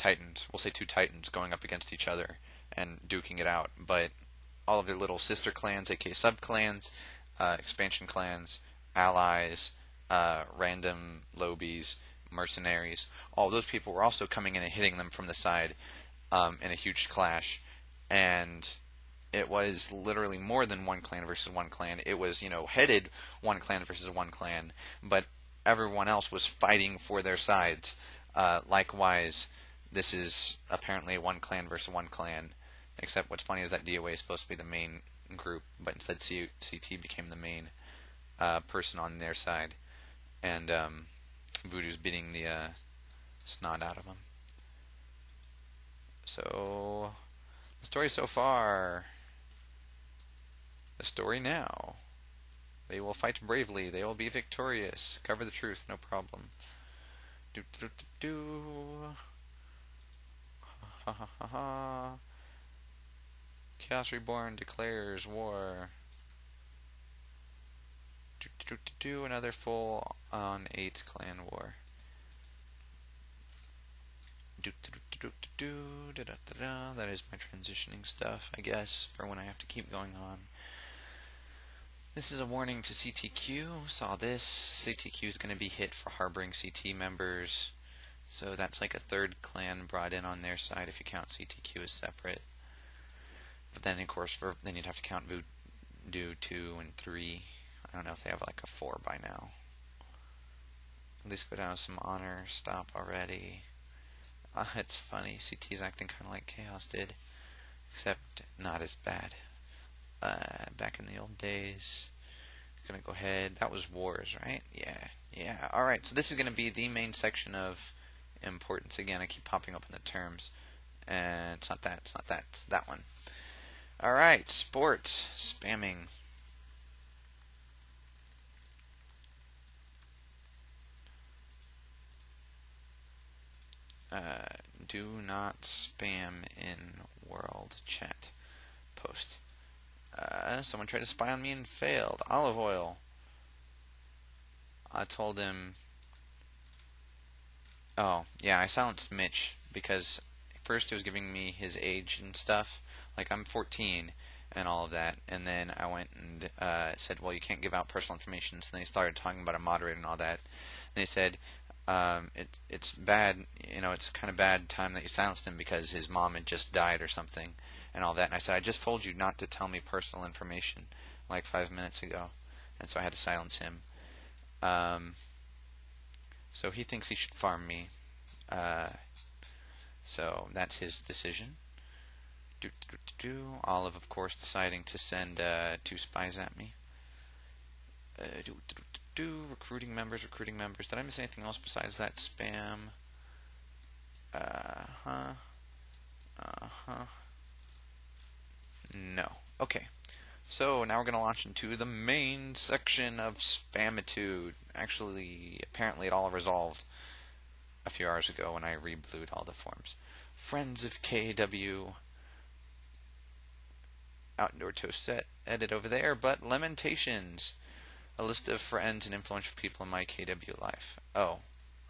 titans, we'll say two titans going up against each other and duking it out, but all of their little sister clans, aka sub-clans, expansion clans, allies, random lobies, mercenaries, all those people were also coming in and hitting them from the side in a huge clash. And it was literally more than one clan versus one clan. It was, headed one clan versus one clan, but everyone else was fighting for their sides. Likewise, this is apparently one clan versus one clan, except what's funny is that DOA is supposed to be the main group, but instead CT became the main person on their side, and Voodoo's beating the snot out of him. So, the story so far. The story now. They will fight bravely. They will be victorious. Cover the truth, no problem. Do do do do. Ha ha ha ha. Chaos Reborn declares war. Do do do do. Another full on 8 clan war. Do do do do do do da da da. That is my transitioning stuff, I guess, for when I have to keep going on. This is a warning to CTQ. Saw this. CTQ is going to be hit for harboring CT members. So that's like a third clan brought in on their side if you count CTQ as separate. But then, of course, then you'd have to count Voodoo 2 and 3. I don't know if they have like a 4 by now. At least go down to some honor. Stop already. It's funny. CT's acting kind of like Chaos did, except not as bad. Back in the old days. Gonna go ahead. That was wars, right? Yeah. Alright, so this is gonna be the main section of importance. Again, I keep popping up in the terms. And it's not that, it's that one. Alright, sports. Spamming. Do not spam in world chat post. Someone tried to spy on me and failed. Olive oil. I told him... Oh, yeah, I silenced Mitch because first he was giving me his age and stuff. Like, I'm 14 and all of that. And then I went and said, well, you can't give out personal information. So then he started talking about a moderator and all that. And they said, it's bad, it's kind of bad time that you silenced him because his mom had just died or something. And all that, and I said, I just told you not to tell me personal information like 5 minutes ago, and so I had to silence him. So he thinks he should farm me. So that's his decision. Olive, of course, deciding to send 2 spies at me. Recruiting members. Did I miss anything else besides that spam? No. Okay. So now we're going to launch into the main section of Spamitude. Actually, apparently it all resolved a few hours ago when I reblued all the forms. Friends of KW. Outdoor toast set. Edit over there. But Lamentations. A list of friends and influential people in my KW life. Oh.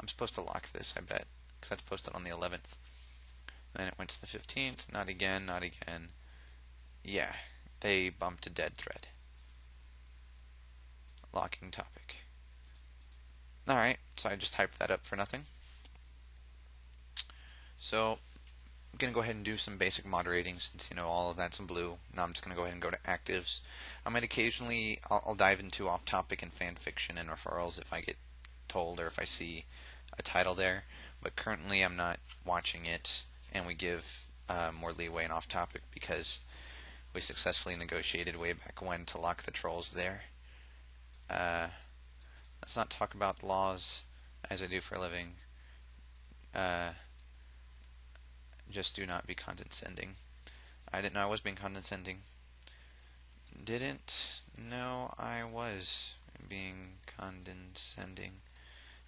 I'm supposed to lock this, I bet. Because that's posted on the 11th. Then it went to the 15th. Not again. Yeah, they bumped a dead thread. Locking topic. Alright, so I just typed that up for nothing. So, I'm going to go ahead and do some basic moderating since, all of that's in blue. Now I'm just going to go ahead and go to actives. I might occasionally, I'll dive into off-topic and fan fiction and referrals if I get told or if I see a title there. But currently I'm not watching it, and we give more leeway in off-topic because we successfully negotiated way back when to lock the trolls there. Let's not talk about laws as I do for a living. Just do not be condescending. I didn't know I was being condescending. Didn't know I was being condescending.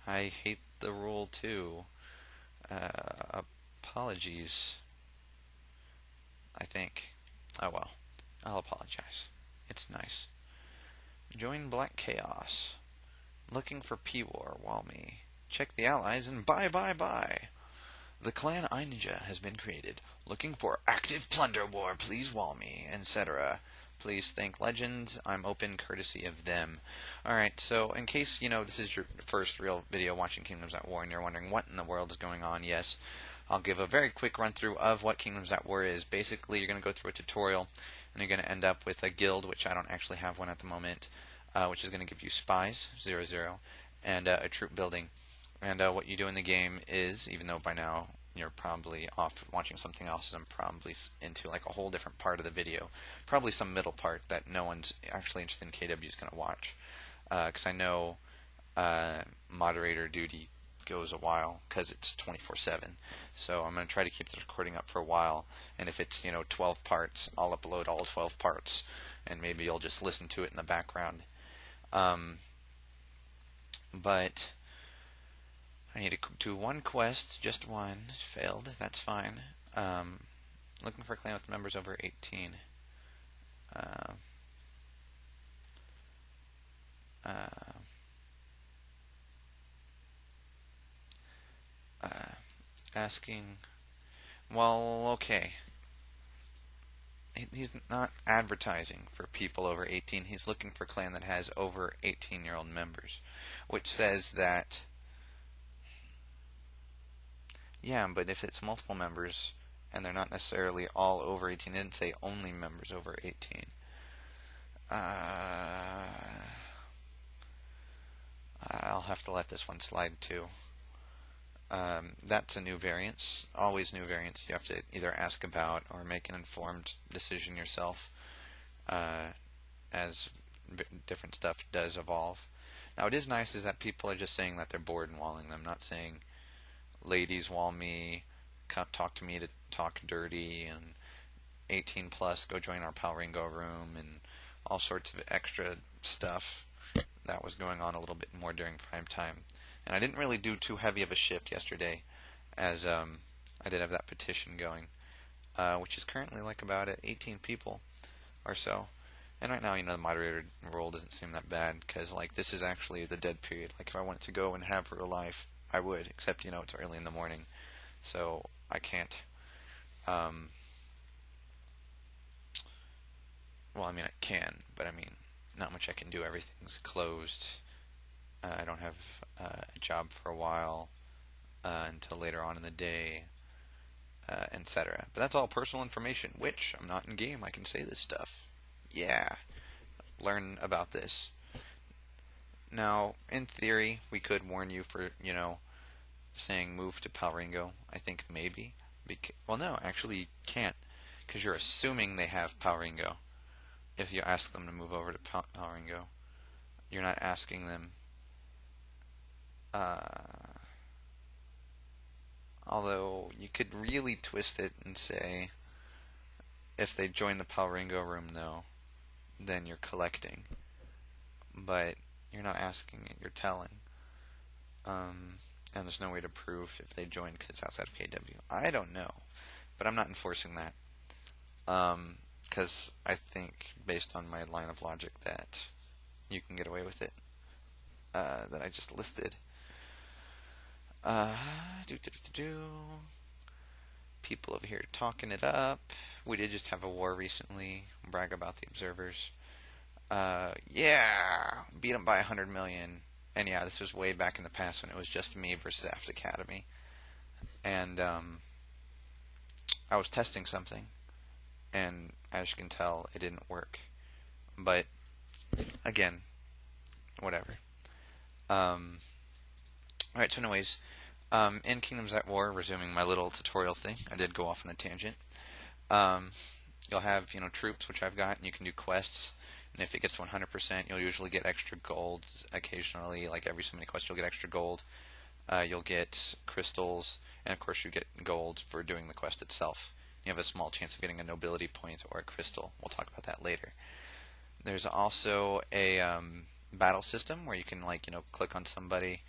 I hate the rule too. Apologies. I think. Oh well. I'll apologize. It's nice. Join Black Chaos. Looking for P-War, while me. Check the allies and bye. The clan iNinja has been created. Looking for active plunder war, please wall me, etc. Please thank legends. I'm open courtesy of them. Alright, so in case, this is your first real video watching Kingdoms at War and you're wondering what in the world is going on, yes, I'll give a very quick run through of what Kingdoms at War is. Basically, you're going to go through a tutorial and you're going to end up with a guild, which I don't actually have one at the moment, which is going to give you spies, 0, and a troop building. And what you do in the game is, even though by now you're probably off watching something else, and I'm probably into like a whole different part of the video, probably some middle part that no one's actually interested in KW is going to watch, because I know moderator duty goes a while because it's 24/7. So I'm going to try to keep the recording up for a while, and if it's 12 parts, I'll upload all 12 parts, and maybe you'll just listen to it in the background. But I need to do one quest, just one. It failed. That's fine. Looking for a clan with members over 18. Asking. Well, okay. He's not advertising for people over 18. He's looking for a clan that has over 18-year-old members, which says that. Yeah, but if it's multiple members and they're not necessarily all over 18, it didn't say only members over 18. I'll have to let this one slide too. That's a new variance. Always new variance. You have to either ask about or make an informed decision yourself, as different stuff does evolve. Now, it is nice is that people are just saying that they're bored and walling them, not saying, ladies wall me, talk to me to talk dirty, and 18 plus, go join our Pal Ringo room, and all sorts of extra stuff that was going on a little bit more during prime time. And I didn't really do too heavy of a shift yesterday, as I did have that petition going, which is currently like about 18 people or so. And right now, the moderator role doesn't seem that bad, because this is actually the dead period. Like, if I wanted to go and have real life, I would, except, it's early in the morning, so I can't. Well, I can, but not much I can do. Everything's closed. I don't have a job for a while until later on in the day, etc. But that's all personal information, which I'm not in game. I can say this stuff. Yeah. Learn about this. Now, in theory, we could warn you for, saying move to Pal Ringo. I think maybe. Well, no, actually you can't, because you're assuming they have Pal Ringo. If you ask them to move over to Pal Ringo, you're not asking them. Although you could really twist it and say, if they join the Pal Ringo room, though, then you're collecting. But you're not asking it, you're telling. And there's no way to prove if they join because it's outside of KW. I don't know, but I'm not enforcing that. Because I think, based on my line of logic, that you can get away with it. That I just listed. People over here talking it up. We did just have a war recently. Brag about the observers. Yeah, beat them by 100 million. And yeah, this was way back in the past when it was just me versus Aft Academy. And I was testing something, and as you can tell, it didn't work. But again, whatever. Alright, so anyways, in Kingdoms at War, resuming my little tutorial thing, I did go off on a tangent. You'll have, troops, which I've got, and you can do quests. And if it gets 100%, you'll usually get extra gold occasionally. Like every so many quests, you'll get extra gold. You'll get crystals, and of course you get gold for doing the quest itself. You have a small chance of getting a nobility point or a crystal. We'll talk about that later. There's also a battle system where you can click on somebody,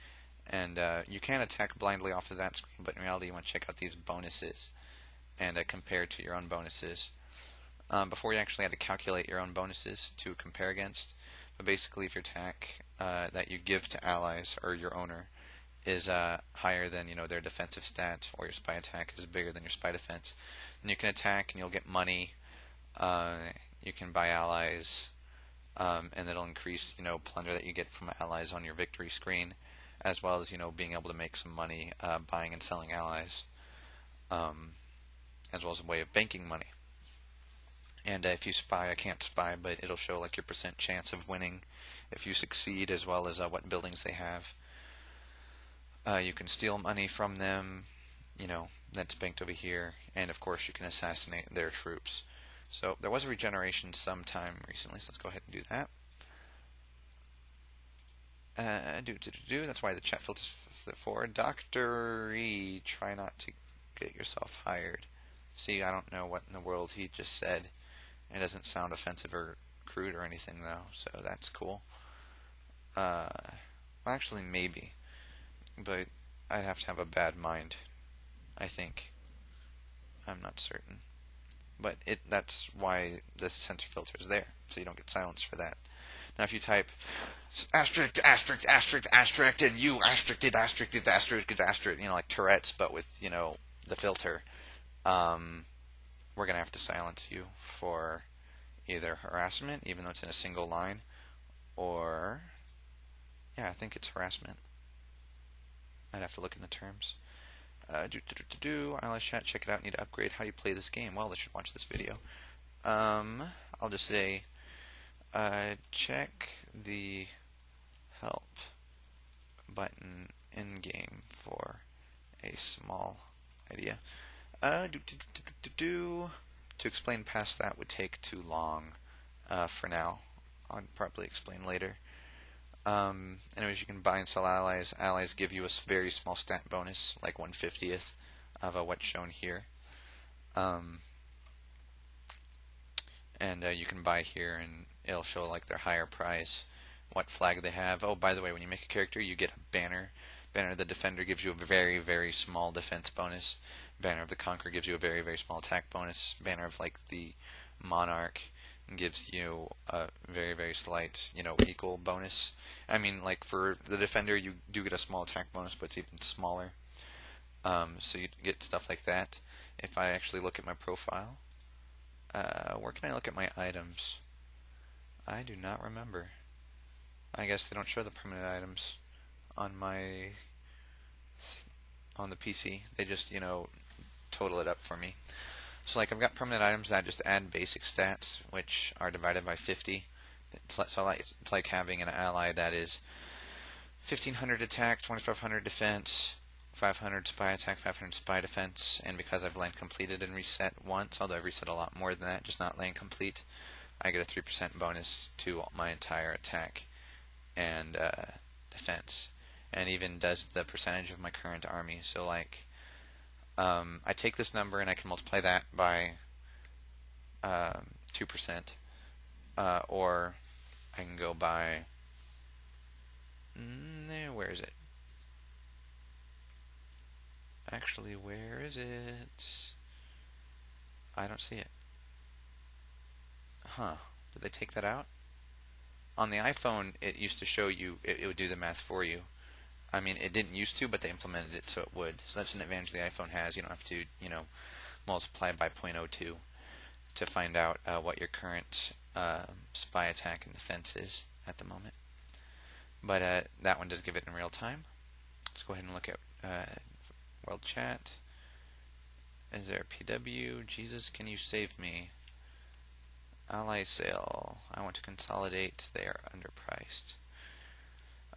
and you can attack blindly off of that screen, but in reality you want to check out these bonuses and compare to your own bonuses. Before you actually had to calculate your own bonuses to compare against, but basically if your attack that you give to allies or your owner is higher than their defensive stat, or your spy attack is bigger than your spy defense, then you can attack and you'll get money. You can buy allies, and it'll increase plunder that you get from allies on your victory screen, as well as being able to make some money buying and selling allies, as well as a way of banking money. And if you spy, I can't spy, but it'll show like your percent chance of winning if you succeed, as well as what buildings they have. You can steal money from them, that's banked over here, and of course you can assassinate their troops. So there was a regeneration sometime recently, so let's go ahead and do that. That's why the chat filters for Dr. E. Try not to get yourself hired. See, I don't know what in the world he just said. It doesn't sound offensive or crude or anything, though, so that's cool. Well, actually, maybe. But I'd have to have a bad mind, I think. I'm not certain. But that's why the censor filter is there, so you don't get silenced for that. Now, if you type asterisk, asterisk, asterisk, asterisk, and you asterisk did asterisk did asterisk, asterisk, like Tourette's, but with, the filter, we're going to have to silence you for either harassment, even though it's in a single line, or, yeah, I think it's harassment. I'd have to look in the terms. ILS chat, check it out, need to upgrade. How do you play this game? Well, they should watch this video. I'll just say, check the help button in game for a small idea. To explain past that would take too long for now. I'll probably explain later. Anyways, you can buy and sell allies. Allies give you a very small stat bonus, like 1/50th of what's shown here. And you can buy here, and it'll show like their higher price, what flag they have. Oh, by the way, when you make a character, you get a banner. Banner of the Defender gives you a very, very small defense bonus. Banner of the Conqueror gives you a very, very small attack bonus. Banner of like the Monarch gives you a very, very slight, equal bonus. I mean, like for the Defender, you do get a small attack bonus, but it's even smaller. So you get stuff like that. If I actually look at my profile, where can I look at my items? I do not remember. I guess they don't show the permanent items on the PC. They just, total it up for me. So like I've got permanent items that I just add basic stats, which are divided by 50. It's like having an ally that is 1500 attack, 2500 defense, 500 spy attack, 500 spy defense, and because I've land completed and reset once, although I've reset a lot more than that, just not land complete, I get a 3% bonus to my entire attack and defense, and even does the percentage of my current army. So like I take this number and I can multiply that by 2%, or I can go by where is it? Actually, where is it? I don't see it. Huh. Did they take that out? On the iPhone, it used to show you, it would do the math for you. I mean, it didn't used to, but they implemented it so it would. So that's an advantage the iPhone has. You don't have to, multiply by 0.02 to find out what your current spy attack and defense is at the moment. But that one does give it in real time. Let's go ahead and look at World Chat. Is there a PW? Jesus, can you save me? Ally sale. I want to consolidate. They are underpriced.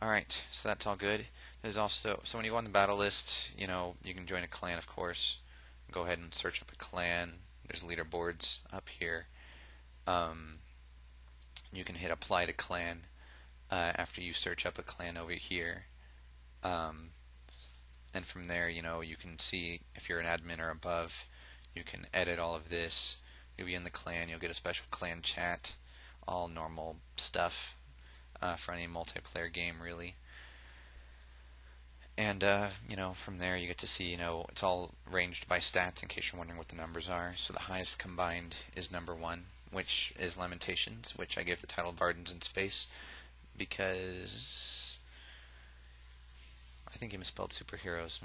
Alright, so that's all good. There's also, so when you go on the battle list, you can join a clan, of course. Go ahead and search up a clan. There's leaderboards up here. You can hit apply to clan after you search up a clan over here. And from there, you can see if you're an admin or above, you can edit all of this. You'll be in the clan, you'll get a special clan chat, all normal stuff for any multiplayer game, really. And, from there you get to see, it's all ranged by stats in case you're wondering what the numbers are. So the highest combined is number 1, which is Lamentations, which I gave the title Gardens in Space because I think he misspelled superheroes.